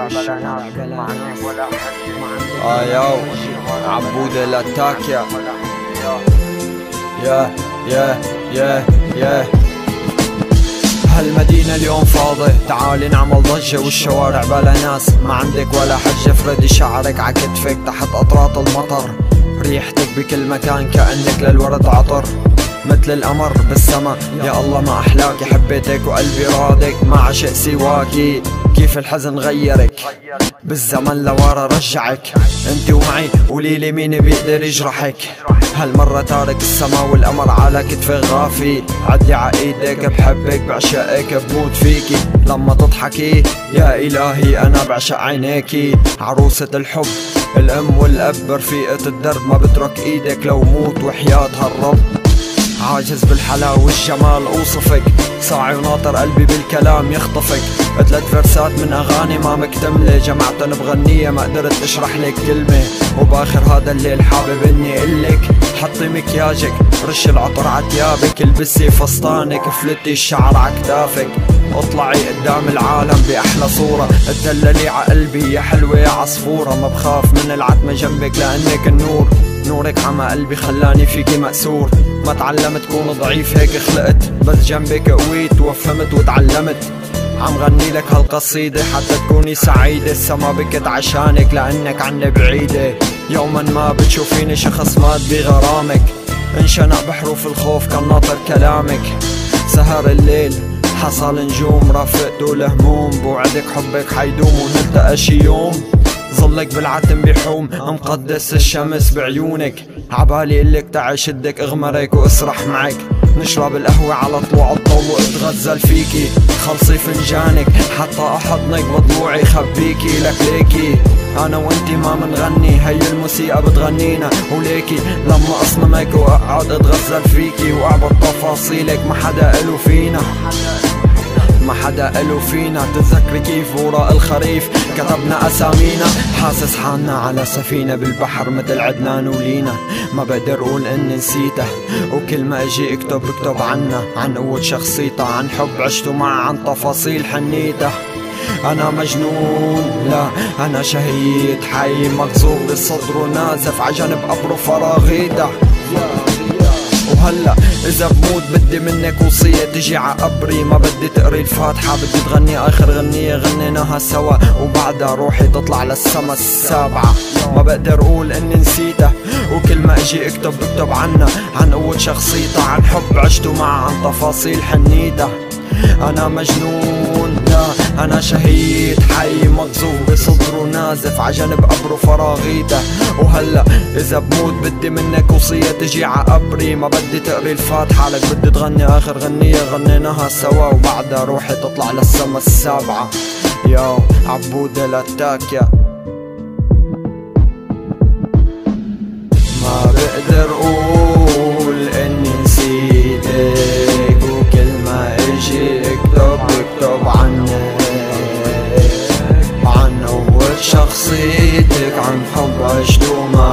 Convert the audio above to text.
بالشوارع بلا ناس ولا ياو عبودة لاتاكيا يا هالمدينة اليوم فاضي، تعالي نعمل ضجة والشوارع بلا ناس. ما عندك ولا حجة، فردي شعرك عكتفك تحت قطرات المطر. ريحتك بكل مكان كأنك للورد عطر، مثل القمر بالسما. يا الله ما أحلاكي، حبيتك وقلبي رادك، ما عشق سواكي. كيف الحزن غيرك بالزمن لورا رجعك. انت ومعي قوليلي مين بيقدر يجرحك. هالمرة تارك السما والقمر على كتفي غافي. عدي عايدك، بحبك بعشقك بموت فيكي. لما تضحكي يا إلهي أنا بعشق عينيكي. عروسة الحب الأم والأب، رفيقة الدرب ما بترك إيدك لو موت وحياة هالرب. عاجز بالحلا والجمال اوصفك، صاعي وناطر قلبي بالكلام يخطفك. 3 فرسات من اغاني ما مكتملة، جمعتن بغنية ما قدرت اشرح لك كلمة. وباخر هذا الليل حابب اني قلك حطي مكياجك، رش العطر عتيابك، البسي فستانك، فلتي الشعر عكتافك. اطلعي قدام العالم باحلى صورة، اتدللي عقلبي يا حلوة يا عصفورة. ما بخاف من العتمة جنبك لانك النور، نورك عمى قلبي خلاني فيكي مأسور. ما تعلمت كون ضعيف هيك خلقت، بس جنبك قويت وفهمت وتعلمت. عم غني لك هالقصيدة حتى تكوني سعيدة. السما بكت عشانك لانك عني بعيدة. يوما ما بتشوفيني شخص مات بغرامك، انشنق بحروف الخوف كان ناطر كلامك. سهر الليل حصل نجوم، رافقته الهموم، بوعدك حبك حيدوم ونلتقى شي يوم. ظلك بالعتم بحوم، مقدس الشمس بعيونك. عبالي قلك تعي شدك اغمرك واسرح معك. نشرب القهوة على طلوع الضوء واتغزل فيكي. خلصي فنجانك حتى احضنك بضلوعي خبيكي. لك ليكي انا وانتي ما منغني، هي الموسيقى بتغنينا وليكي. لما اصممك واقعد اتغزل فيكي واعبط تفاصيلك، ما حدا قالو فينا، ما حدا قالو فينا. تتذكري كيف وراء الخريف كتبنا اسامينا. حاسس حالنا على سفينة بالبحر مثل عدنان ولينا. ما بقدر اقول اني نسيته، وكل ما اجي اكتب عنا، عن قوة شخصيته، عن حب عشته معه، عن تفاصيل حنيته. انا مجنون لا انا شهيد حي، مقصوب بالصدر ونازف عجنب قبره فراغيته. وهلا اذا بموت بدي منك وصية تجي عقبري. ما بدي تقري الفاتحة، بدي تغني اخر غنية غنيناها سوا، وبعدها روحي تطلع للسما السابعة. ما بقدر اقول اني نسيته، وكل ما اجي اكتب عنا، عن قوة شخصيته، عن حب عشته معه، عن تفاصيل حنيته. انا مجنون لا انا شهيد حي، مقذوف بصدره ونازف عجنب قبره فراغيته. وهلا اذا بموت بدي منك وصية تجي عقبري. ما بدي تقري الفاتحة لك، بدي تغني اخر غنية غنيناها سوا، وبعدها روحي تطلع للسما السابعة. ياو عبودة لاتاكيا. ما بقدر اقول اني نسيتك، وكل ما اجي اكتب عنك، عن قوة شخصيتك، عن حب عشته معك.